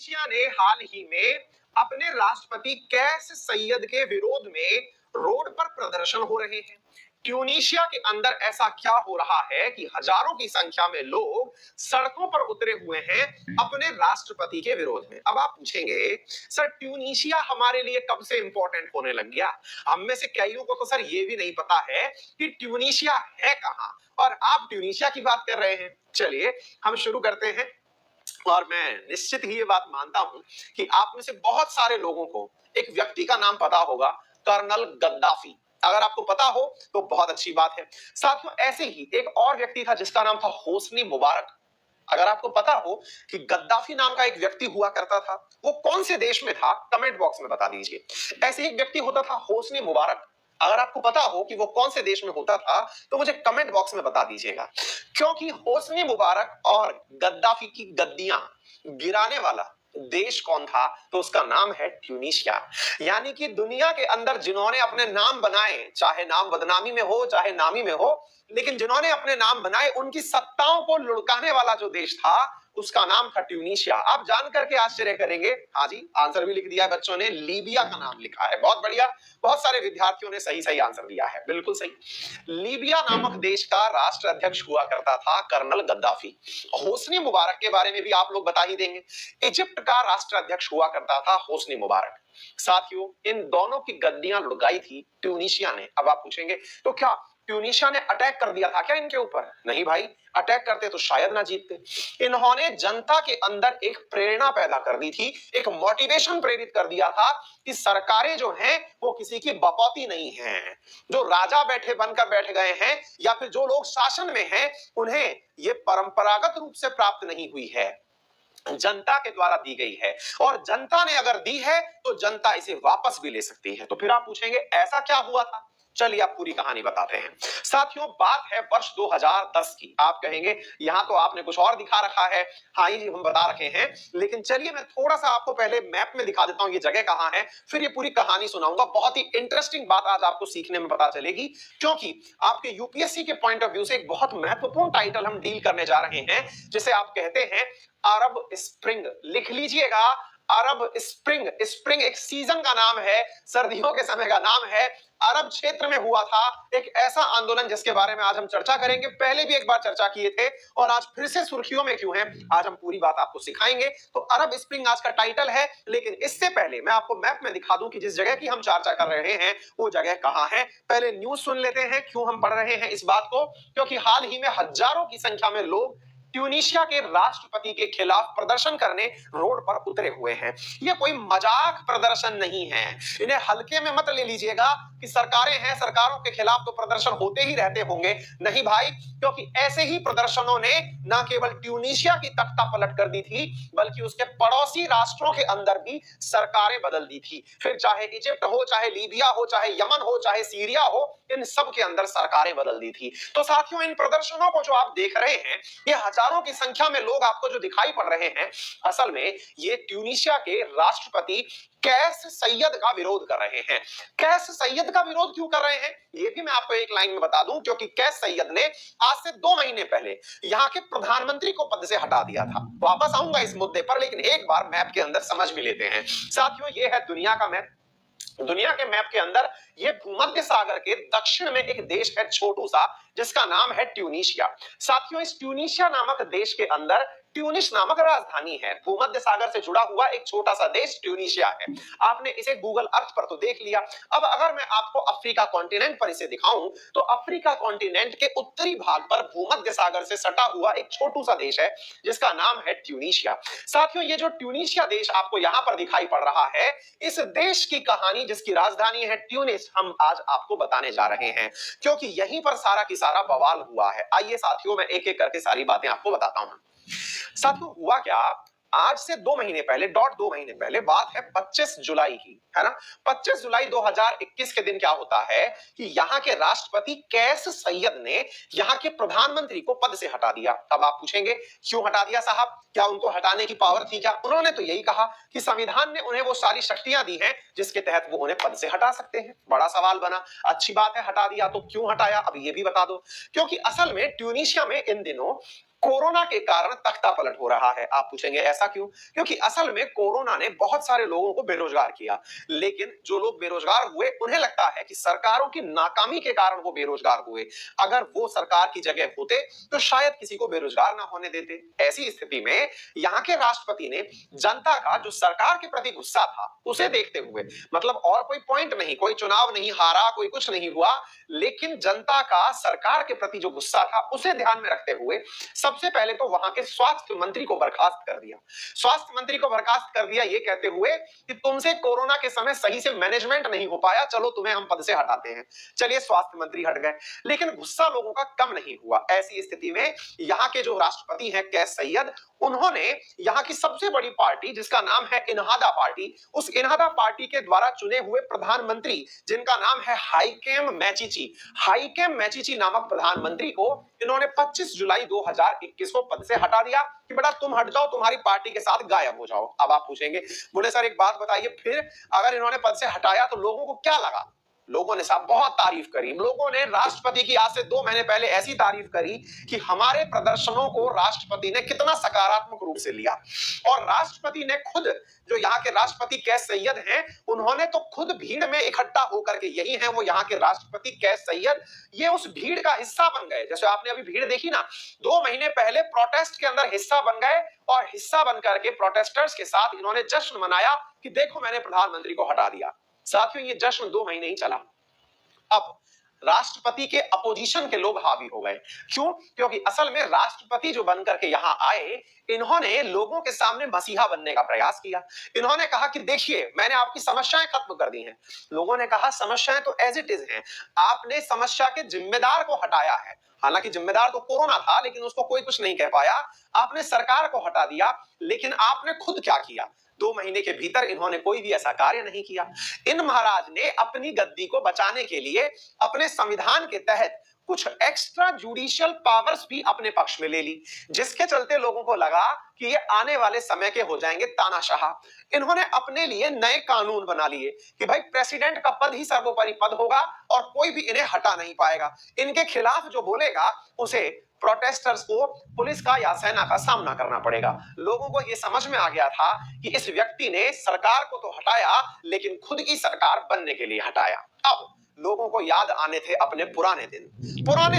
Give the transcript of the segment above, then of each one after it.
Tunisia ने हाल ही में अपने राष्ट्रपति कैस सैयद के विरोध में रोड पर प्रदर्शन हो रहे हैं। ट्यूनीशिया के अंदर ऐसा क्या हो रहा है कि हजारों की संख्या में लोग सड़कों पर उतरे हुए हैं अपने राष्ट्रपति के विरोध में। अब आप पूछेंगे, सर ट्यूनीशिया हमारे लिए कब से इंपॉर्टेंट होने लग गया? हम में से कईयों को तो सर ये भी नहीं पता है कि ट्यूनीशिया है कहां, और आप ट्यूनीशिया की बात कर रहे हैं। चलिए हम शुरू करते हैं। और मैं निश्चित ही ये बात मानता हूं कि आप में से बहुत सारे लोगों को एक व्यक्ति का नाम पता होगा, कर्नल गद्दाफी। अगर आपको पता हो तो बहुत अच्छी बात है। साथियों, ऐसे ही एक और व्यक्ति था जिसका नाम था होस्नी मुबारक। अगर आपको पता हो कि गद्दाफी नाम का एक व्यक्ति हुआ करता था, वो कौन से देश में था, कमेंट बॉक्स में बता दीजिए। ऐसे एक व्यक्ति होता था होस्नी मुबारक। अगर आपको पता हो कि वो कौन से देश में होता था तो मुझे कमेंट बॉक्स में बता दीजिएगा। क्योंकि होस्नी मुबारक और गद्दाफी की गद्दियां गिराने वाला देश कौन था, तो उसका नाम है ट्यूनीशिया। यानी कि दुनिया के अंदर जिन्होंने अपने नाम बनाए, चाहे नाम बदनामी में हो चाहे नामी में हो, लेकिन जिन्होंने अपने नाम बनाए उनकी सत्ताओं को लुढ़काने वाला जो देश था उसका नाम था ट्यूनीशिया। आप जान करके आश्चर्य करेंगे, हाँ जी, आंसर भी लिख दिया है बच्चों ने, लीबिया का नाम लिखा है। बहुत बढ़िया, बहुत सारे विद्यार्थियों ने सही सही आंसर दिया है, बिल्कुल सही। लीबिया नामक देश का राष्ट्र अध्यक्ष हुआ करता था कर्नल गद्दाफी। होस्नी मुबारक के बारे में भी आप लोग बता ही देंगे। इजिप्ट का राष्ट्र अध्यक्ष हुआ करता था होस्नी मुबारक। साथियों, इन दोनों की गद्दियां लुढ़काई थी ट्यूनीशिया ने। अब आप पूछेंगे, तो क्या ट्यूनीशिया ने अटैक कर दिया था क्या इनके ऊपर? नहीं भाई, अटैक करते तो शायद ना जीतते। इन्होंने जनता के अंदर एक प्रेरणा पैदा कर दी थी, एक मोटिवेशन प्रेरित कर दिया था कि सरकारें जो हैं वो किसी की बपौती नहीं हैं। जो राजा बैठे बनकर बैठ गए हैं या फिर जो लोग शासन में हैं, उन्हें ये परंपरागत रूप से प्राप्त नहीं हुई है, जनता के द्वारा दी गई है। और जनता ने अगर दी है तो जनता इसे वापस भी ले सकती है। तो फिर आप पूछेंगे ऐसा क्या हुआ था? चलिए आप पूरी कहानी बताते हैं। साथियों, बात है वर्ष 2010 की। आप कहेंगे यहां तो आपने कुछ और दिखा रखा है। हाँ जी, हम बता रखे हैं, लेकिन चलिए मैं थोड़ा सा आपको पहले मैप में दिखा देता हूं ये जगह कहां है, फिर ये पूरी कहानी सुनाऊंगा। बहुत ही इंटरेस्टिंग बात आज आपको सीखने में पता चलेगी, क्योंकि आपके यूपीएससी के पॉइंट ऑफ व्यू से एक बहुत महत्वपूर्ण टाइटल हम डील करने जा रहे हैं, जिसे आप कहते हैं अरब स्प्रिंग। लिख लीजिएगा, अरब स्प्रिंग। स्प्रिंग एक सीजन का नाम है, सर्दियों के समय का नाम है। अरब क्षेत्र में हुआ था एक ऐसा आंदोलन जिसके बारे में आज हम चर्चा करेंगे। पहले भी एक बार चर्चा किए थे और आज फिर से सुर्खियों में क्यों है, आज हम पूरी बात आपको सिखाएंगे। तो अरब स्प्रिंग आज का टाइटल है, लेकिन इससे पहले मैं आपको मैप में दिखा दूं कि जिस जगह की हम चर्चा कर रहे हैं वो जगह कहां है। पहले न्यूज सुन लेते हैं, क्यों हम पढ़ रहे हैं इस बात को, क्योंकि हाल ही में हजारों की संख्या में लोग ट्यूनीशिया के राष्ट्रपति के खिलाफ प्रदर्शन करने रोड पर उतरे हुए हैं। ये कोई मजाक प्रदर्शन नहीं है, इन्हें हल्के में मत ले लीजिएगा कि सरकारें हैं, सरकारों के खिलाफ तो प्रदर्शन होते ही रहते होंगे। नहीं भाई, क्योंकि ऐसे ही प्रदर्शनों ने न केवल ट्यूनीशिया की तख्ता पलट कर दी थी, बल्कि उसके पड़ोसी राष्ट्रों के अंदर भी सरकारें बदल दी थी। फिर चाहे इजिप्ट हो, चाहे लीबिया हो, चाहे यमन हो, चाहे सीरिया हो, इन सब के अंदर सरकारें बदल दी थी। तो साथियों, इन प्रदर्शनों को जो आप देख रहे हैं, ये हजारों की संख्या में लोग आपको जो दिखाई पड़ रहे हैं, असल में ये ट्यूनीशिया के राष्ट्रपति कैस सैयद का विरोध कर रहे हैं। कैस सैयद का विरोध क्यों कर रहे हैं, ये भी मैं आपको एक लाइन में बता दूं, क्योंकि कैस सैयद ने आज से 2 महीने पहले यहाँ के प्रधानमंत्री को पद से हटा दिया था। वापस आऊंगा इस मुद्दे पर, लेकिन एक बार मैप के अंदर समझ भी लेते हैं। साथियों, ये है दुनिया का मैप। दुनिया के मैप के अंदर ये भूमध्य सागर के दक्षिण में एक देश है छोटू सा, जिसका नाम है ट्यूनीशिया। साथियों, इस ट्यूनीशिया नामक देश के अंदर ट्यूनिस नामक राजधानी है। भूमध्य सागर से जुड़ा हुआ एक छोटा सा देश ट्यूनीशिया है। आपने इसे गूगल अर्थ पर तो देख लिया। अब अगर मैं आपको अफ्रीका कॉन्टिनेंट पर इसे दिखाऊं, तो अफ्रीका कॉन्टिनेंट के उत्तरी भाग पर भूमध्य सागर से सटा हुआ एक छोटू सा देश है, जिसका नाम है ट्यूनीशिया। साथियों, ये जो ट्यूनीशिया देश आपको यहां पर दिखाई पड़ रहा है, इस देश की कहानी, जिसकी राजधानी है ट्यूनिस, हम आज आपको बताने जा रहे हैं, क्योंकि यहीं पर सारा की सारा बवाल हुआ है। आइए साथियों, मैं एक एक करके सारी बातें आपको बताता हूं। साथियों, हुआ क्या, आज से 2 महीने पहले, 2 महीने पहले बात है 25 जुलाई की, है ना। 25 जुलाई 2021 के दिन क्या होता है कि यहाँ के राष्ट्रपति कैस सैयद ने यहाँ के प्रधानमंत्री को पद से हटा दिया। अब आप पूछेंगे क्यों हटा दिया साहब, क्या उनको हटाने की पावर थी क्या? उन्होंने तो यही कहा कि संविधान ने उन्हें वो सारी शक्तियां दी हैं जिसके तहत वो उन्हें पद से हटा सकते हैं। बड़ा सवाल बना, अच्छी बात है हटा दिया, तो क्यों हटाया अब ये भी बता दो। क्योंकि असल में ट्यूनीशिया में इन दिनों कोरोना के कारण तख्ता पलट हो रहा है। आप पूछेंगे ऐसा क्यों? क्योंकि असल में कोरोना ने बहुत सारे लोगों को बेरोजगार किया, लेकिन जो लोग बेरोजगार हुए उन्हें लगता है कि सरकारों की नाकामी के कारण वो बेरोजगार हुए। अगर वो सरकार की जगह होते तो शायद किसी को बेरोजगार ना होने देते। ऐसी स्थिति में यहाँ के राष्ट्रपति ने जनता का जो सरकार के प्रति गुस्सा था उसे देखते हुए, मतलब और कोई पॉइंट नहीं, कोई चुनाव नहीं हारा, कोई कुछ नहीं हुआ, लेकिन जनता का सरकार के प्रति जो गुस्सा था उसे ध्यान में रखते हुए सबसे पहले तो वहां के स्वास्थ्य मंत्री को बर्खास्त कर दिया। स्वास्थ्य मंत्री को बर्खास्त कर दिया ये कहते हुए कि तुमसे कोरोना के समय सही से मैनेजमेंट नहीं हो पाया, चलो तुम्हें हम पद से हटाते हैं। चलिए स्वास्थ्य मंत्री हट गए, लेकिन गुस्सा लोगों का कम नहीं हुआ। ऐसी स्थिति में यहाँ के जो राष्ट्रपति हैं कैस सैयद, उन्होंने यहाँ की सबसे बड़ी पार्टी जिसका नाम है इन्हादा पार्टी, उस इन्हादा पार्टी के द्वारा चुने हुए प्रधानमंत्री जिनका नाम है हाईकेम मैचिची नामक प्रधानमंत्री को इन्होंने 25 जुलाई 2021 को पद से हटा दिया कि बेटा तुम हट जाओ, तुम्हारी पार्टी के साथ गायब हो जाओ। अब आप पूछेंगे, बोले सर एक बात बताइए, फिर अगर इन्होंने पद से हटाया तो लोगों को क्या लगा? लोगों ने साहब बहुत तारीफ करी। लोगों ने राष्ट्रपति की आज से 2 महीने पहले ऐसी तारीफ करी कि हमारे प्रदर्शनों को राष्ट्रपति ने कितना सकारात्मक रूप से लिया। और राष्ट्रपति ने खुद, जो यहाँ के राष्ट्रपति कैस सैयद हैं, उन्होंने तो खुद भीड़ में इकट्ठा होकर के, यही है वो यहाँ के राष्ट्रपति कैस सैयद, ये उस भीड़ का हिस्सा बन गए। जैसे आपने अभी भीड़ देखी ना, 2 महीने पहले प्रोटेस्ट के अंदर हिस्सा बन गए और हिस्सा बनकर के प्रोटेस्टर्स के साथ इन्होंने जश्न मनाया कि देखो मैंने प्रधानमंत्री को हटा दिया। साथियों ये जश्न 2 महीने ही चला। अब राष्ट्रपति के अपोजिशन के लोग हावी हो गए। क्यों? क्योंकि असल में राष्ट्रपति जो बनकर के यहां आए, इन्होंने लोगों के सामने मसीहा बनने का प्रयास किया। इन्होंने कहा कि देखिए मैंने आपकी समस्याएं खत्म कर दी हैं। लोगों ने कहा समस्याएं तो एज इट इज हैं, आपने समस्या के जिम्मेदार को हटाया है। हालांकि जिम्मेदार तो कोरोना था, लेकिन उसको कोई कुछ नहीं कह पाया। आपने सरकार को हटा दिया, लेकिन आपने खुद क्या किया? 2 महीने के भीतर इन्होंने कोई भी ऐसा कार्य नहीं किया। इन महाराज ने अपनी गद्दी को बचाने के लिए अपने संविधान के तहत कुछ एक्स्ट्रा जुडिशियल पावर्स भी अपने पक्ष में ले ली, जिसके चलते लोगों को लगा कि ये आने वाले समय के हो जाएंगे तानाशाह। इन्होंने अपने लिए नए कानून बना लिए कि भाई प्रेसिडेंट का पद ही सर्वोपरि पद होगा और कोई भी इन्हें हटा नहीं पाएगा। इनके खिलाफ जो बोलेगा उसे प्रोटेस्टर्स को पुलिस का या सेना का सामना करना पड़ेगा। लोगों को यह समझ में आ गया था कि इस व्यक्ति ने सरकार को तो हटाया, लेकिन खुद की सरकार बनने के लिए हटाया। अब लोगों को याद आने थे अपने पुराने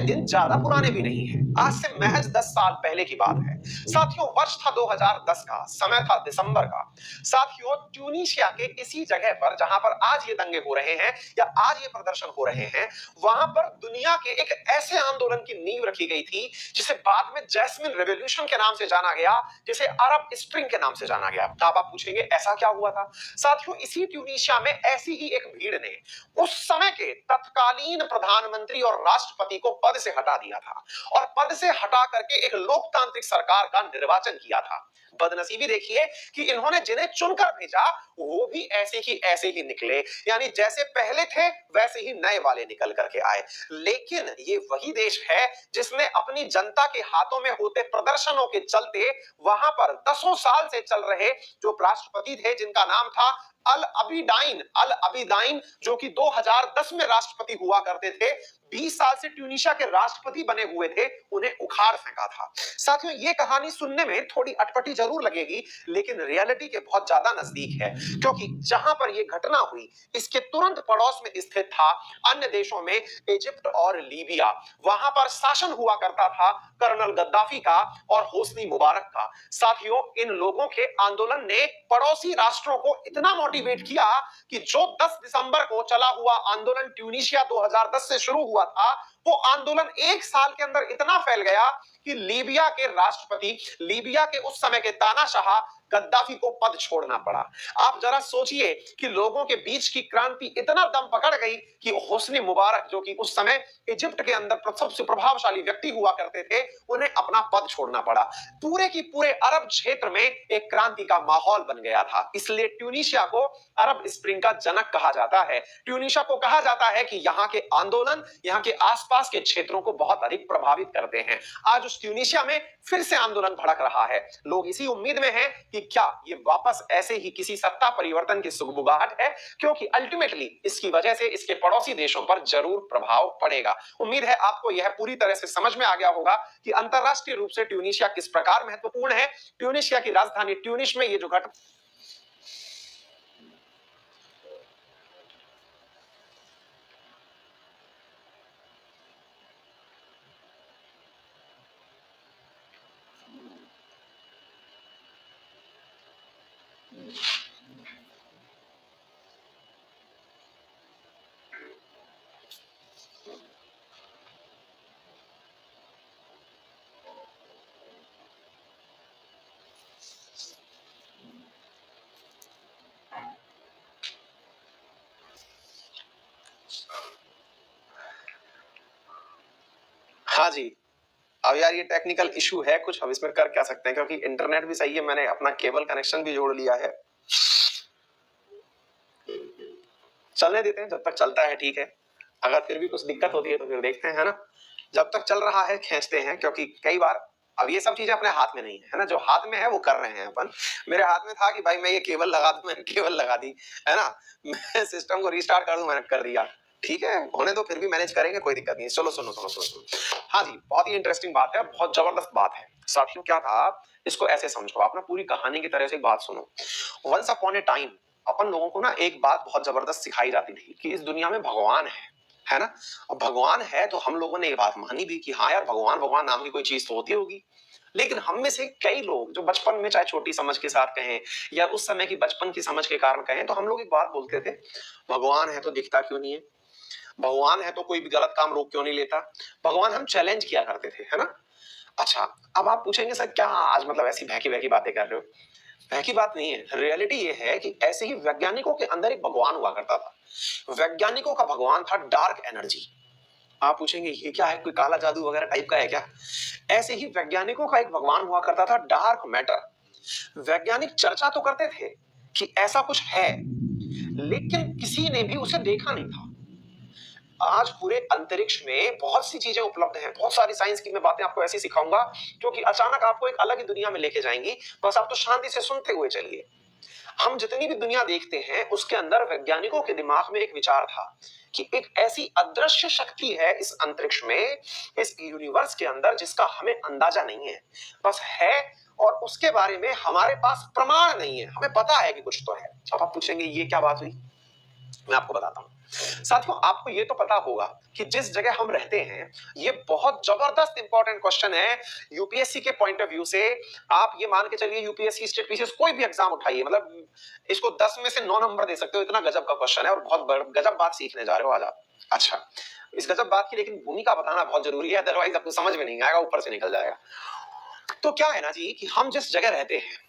दिन ज्यादा पुराने भी नहीं है, आज से महज 10 साल पहले की बात है। साथियों वर्ष था 2010 का, समय था दिसंबर का। साथियों ट्यूनीशिया के इसी जगह पर जहां पर आज ये दंगे हो रहे हैं या आज ये प्रदर्शन हो रहे हैं, वहां पर दुनिया के एक ऐसे आंदोलन की नींव रखी गई थी जिसे बाद में जैस्मिन रेवोल्यूशन के नाम से जाना गया, जिसे अरब स्प्रिंग के नाम से जाना गया। आप पूछेंगे ऐसा क्या हुआ था? साथियों इसी ट्यूनीशिया में ऐसी ही एक भीड़ ने उस समय के तत्कालीन प्रधानमंत्री और राष्ट्रपति को पद से हटा दिया था और पद से हटा करके एक लोकतांत्रिक सरकार का निर्वाचन किया था। बदनसीबी देखिए कि इन्होंने जिन्हें चुनकर भेजा वो भी ऐसे ही निकले, यानी जैसे पहले थे वैसे ही नए वाले निकल करके आए। लेकिन ये वही देश है जिसने अपनी जनता के हाथों में होते प्रदर्शनों के चलते वहां पर 10 साल से चल रहे जो राष्ट्रपति थे जिनका नाम था अल अबीदाइन, जो कि 2010 में राष्ट्रपति हुआ करते थे, 20 साल से ट्यूनीशिया के राष्ट्रपति बने हुए थे, उन्हें उखाड़ फेंका था। साथियों ये कहानी सुनने में थोड़ी अटपटी जरूर लगेगी, लेकिन रियलिटी के बहुत ज्यादा नजदीक है, क्योंकि जहां पर यह घटना हुई इसके तुरंत पड़ोस में स्थित था अन्य देशों में इजिप्ट और लीबिया। वहां पर शासन हुआ करता था कर्नल गद्दाफी का और होस्नी मुबारक का। साथियों इन लोगों के आंदोलन ने पड़ोसी राष्ट्रों को इतना मोटिवेट किया कि जो 10 दिसंबर को चला हुआ आंदोलन ट्यूनीशिया 2010 से शुरू हुआ था, वो आंदोलन 1 साल के अंदर इतना फैल गया कि लीबिया के राष्ट्रपति, लीबिया के उस समय के तानाशाह गद्दाफी को पद छोड़ना पड़ा। आप जरा सोचिए कि लोगों के बीच की क्रांति इतना दम पकड़ गई कि होस्नी मुबारक, जो कि उस समय इजिप्ट के अंदर सबसे प्रभावशाली व्यक्ति हुआ करते थे, उन्हें अपना पद छोड़ना पड़ा। पूरे की पूरे अरब क्षेत्र में एक क्रांति का माहौल बन गया था। इसलिए ट्यूनीशिया को अरब स्प्रिंग का जनक कहा जाता है। ट्यूनीशिया को कहा जाता है कि यहाँ के आंदोलन यहाँ के आसपास के क्षेत्रों को बहुत अधिक प्रभावित करते हैं। आज उस ट्यूनीशिया में फिर से आंदोलन भड़क रहा है। लोग इसी उम्मीद में हैं कि क्या ये वापस ऐसे ही किसी सत्ता परिवर्तन की सुगबुगाहट है, क्योंकि अल्टीमेटली इसकी वजह से इसके पड़ोसी देशों पर जरूर प्रभाव पड़ेगा। उम्मीद है आपको यह पूरी तरह से समझ में आ गया होगा कि अंतरराष्ट्रीय रूप से ट्यूनीशिया किस प्रकार महत्वपूर्ण है। ट्यूनीशिया की राजधानी ट्यूनिस में ये जो घटना हाँ जी, अब यार ये टेक्निकल इशू है कुछ, हम इसमें कर क्या सकते हैं, क्योंकि इंटरनेट भी सही है, मैंने अपना केबल कनेक्शन भी जोड़ लिया है। चलने देते हैं, जब तक चलता है ठीक है, अगर फिर भी कुछ दिक्कत होती है तो फिर देखते हैं, है ना। जब तक चल रहा है खींचते हैं, क्योंकि कई बार अब ये सब चीजें अपने हाथ में नहीं है ना, जो हाथ में है वो कर रहे हैं अपन। मेरे हाथ में था कि भाई मैं ये केबल लगा दूं, मैंने केबल लगा दी, है ना। मैं सिस्टम को रीस्टार्ट कर दूं, मैंने कर दिया, ठीक है, होने तो फिर भी मैनेज करेंगे, कोई दिक्कत नहीं। चलो सुनो सुनो सुनो सुनो, हाँ जी, बहुत ही इंटरेस्टिंग बात है, बहुत जबरदस्त बात है साथियों। क्या था, इसको ऐसे समझो, आप ना पूरी कहानी की तरह से एक बात सुनो। वंस अपॉन ए टाइम अपन लोगों को ना एक बात बहुत जबरदस्त सिखाई जाती थी कि इस दुनिया में भगवान है ना। अब भगवान है तो हम लोगों ने ये बात मानी भी कि हाँ यार, भगवान भगवान नाम की कोई चीज तो होती होगी। लेकिन हम में से कई लोग जो बचपन में चाहे छोटी समझ के साथ कहें या उस समय की बचपन की समझ के कारण कहें, तो हम लोग एक बात बोलते थे, भगवान है तो दिखता क्यों नहीं है, भगवान है तो कोई भी गलत काम रोक क्यों नहीं लेता, भगवान हम चैलेंज किया करते थे, है ना। अच्छा, अब आप पूछेंगे सर क्या आज मतलब ऐसी बहकी बहकी बातें कर रहे हो। की बात नहीं है, रियलिटी ये है कि ऐसे ही वैज्ञानिकों के अंदर एक भगवान हुआ करता था। वैज्ञानिकों का भगवान था डार्क एनर्जी। आप पूछेंगे ये क्या है, कोई काला जादू वगैरह टाइप का है क्या। ऐसे ही वैज्ञानिकों का एक भगवान हुआ करता था डार्क मैटर। वैज्ञानिक चर्चा तो करते थे कि ऐसा कुछ है, लेकिन किसी ने भी उसे देखा नहीं था। आज पूरे अंतरिक्ष में बहुत सी चीजें उपलब्ध हैं, बहुत सारी साइंस की मैं बातें आपको ऐसी सिखाऊंगा जो कि अचानक आपको एक अलग ही दुनिया में लेके जाएंगी। बस आप तो शांति से सुनते हुए चलिए। हम जितनी भी दुनिया देखते हैं उसके अंदर वैज्ञानिकों के दिमाग में एक विचार था कि एक ऐसी अदृश्य शक्ति है इस अंतरिक्ष में, इस यूनिवर्स के अंदर, जिसका हमें अंदाजा नहीं है, बस है। और उसके बारे में हमारे पास प्रमाण नहीं है, हमें पता है कि कुछ तो है। अब आप पूछेंगे ये क्या बात हुई, मैं आपको बताता हूं। साथियों, आपको ये तो पता होगा कि जिस जगह हम रहते हैं, ये बहुत जबरदस्त इंपॉर्टेंट क्वेश्चन है यूपीएससी के पॉइंट ऑफ व्यू से। आप ये मान के चलिए, यूपीएससी स्टेट पीसीएस कोई भी एग्जाम उठाइए, मतलब इसको 10 में से 9 नंबर दे सकते हो, इतना गजब का क्वेश्चन है और बहुत गजब बात सीखने जा रहे हो आज आप। अच्छा, इस गजब बात की लेकिन भूमिका बताना बहुत जरूरी है, अदरवाइज आपको समझ में नहीं आएगा, ऊपर से निकल जाएगा। तो क्या है ना जी कि हम जिस जगह रहते हैं